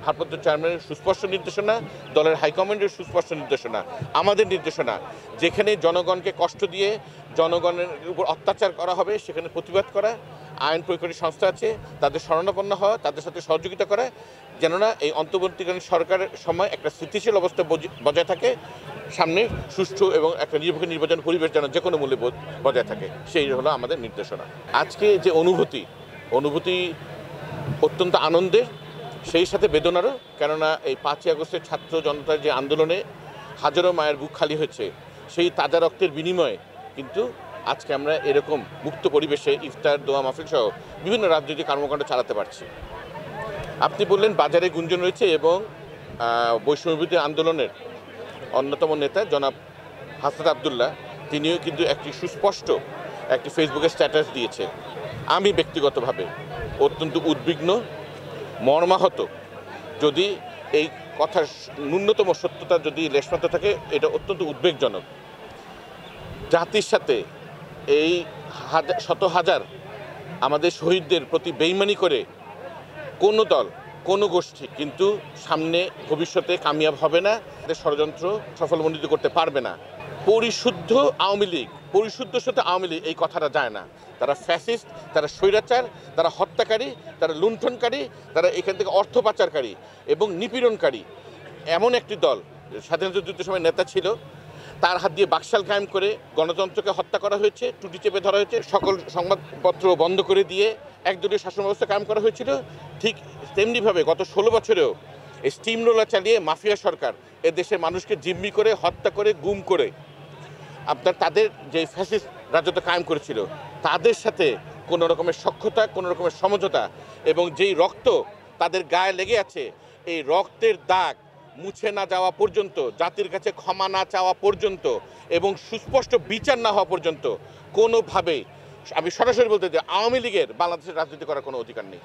ভারপ্রাপ্ত চেয়ারম্যানের সুস্পষ্ট নির্দেশনা, দলের হাইকমান্ডের সুস্পষ্ট নির্দেশনা, আমাদের নির্দেশনা, যেখানে জনগণকে কষ্ট দিয়ে জনগণের উপর অত্যাচার করা হবে সেখানে প্রতিবাদ করা, আইন প্রয়োগকারী সংস্থা আছে তাদের শরণাপন্ন হওয়া, তাদের সাথে সহযোগিতা করা, যেন না এই অন্তর্বর্তীকালীন সরকারের সময় একটা স্থিতিশীল অবস্থা বজায় থাকে, সামনে সুষ্ঠু এবং একটা নিরপেক্ষ নির্বাচন পরিবেশ যেন যে কোনো মূল্যে বজায় থাকে, সেই হলো আমাদের নির্দেশনা। আজকে যে অনুভূতি অত্যন্ত আনন্দের, সেই সাথে বেদনারও, কেননা এই 5ই আগস্টের ছাত্র জনতার যে আন্দোলনে হাজারো মায়ের বুক খালি হয়েছে, সেই তাজা রক্তের বিনিময়ে কিন্তু আজকে আমরা এরকম মুক্ত পরিবেশে ইফতার, দোয়া মাহফিল সহ বিভিন্ন রাজনৈতিক কর্মকাণ্ড চালাতে পারছি। আপনি বললেন বাজারে গুঞ্জন রয়েছে, এবং বৈষম্যবিরোধী আন্দোলনের অন্যতম নেতা জনাব হাসনাত আবদুল্লাহ তিনিও কিন্তু একটি সুস্পষ্ট একটি ফেসবুকে স্ট্যাটাস দিয়েছে। আমি ব্যক্তিগতভাবে অত্যন্ত উদ্বিগ্ন, মর্মাহত। যদি এই কথার ন্যূনতম সত্যতা যদি লেশমাত্র থাকে, এটা অত্যন্ত উদ্বেগজনক। জাতির সাথে এই শত হাজার আমাদের শহীদদের প্রতি বেইমানি করে কোনো দল, কোনো গোষ্ঠী কিন্তু সামনে ভবিষ্যতে কামিয়াব হবে না, তাদের ষড়যন্ত্র সফলমণ্ডিত করতে পারবে না। পরিশুদ্ধ আওয়ামী লীগ, পরিশুদ্ধর সাথে আওয়ামী লীগ এই কথাটা যায় না। তারা ফ্যাসিস্ট, তারা স্বৈরাচার, তারা হত্যাকারী, তারা লুণ্ঠনকারী, তারা এখান থেকে অর্থ পাচারকারী এবং নিপীড়নকারী। এমন একটি দল, স্বাধীনতা যুদ্ধের সময় নেতা ছিল, তার হাত দিয়ে বাকশাল কায়েম করে গণতন্ত্রকে হত্যা করা হয়েছে, টুটি চেপে ধরা হয়েছে, সকল সংবাদপত্র বন্ধ করে দিয়ে একদলীয় শাসন ব্যবস্থা কায়েম করা হয়েছিল। ঠিক তেমনিভাবে গত 16 বছরেও এই স্টিম রোলার চালিয়ে মাফিয়া সরকার এ দেশের মানুষকে জিম্মি করে, হত্যা করে, গুম করে তাদের যে ফ্যাসিস্ট রাজত্ব কায়েম করেছিল, তাদের সাথে কোনো রকমের সখ্যতা, কোনো রকমের সমঝোতা, এবং যেই রক্ত তাদের গায়ে লেগে আছে, এই রক্তের দাগ মুছে না যাওয়া পর্যন্ত, জাতির কাছে ক্ষমা না চাওয়া পর্যন্ত এবং সুস্পষ্ট বিচার না হওয়া পর্যন্ত কোনোভাবেই আমি সরাসরি বলতে চাই আওয়ামী লীগের বাংলাদেশের রাজনীতি করার কোনো অধিকার নেই।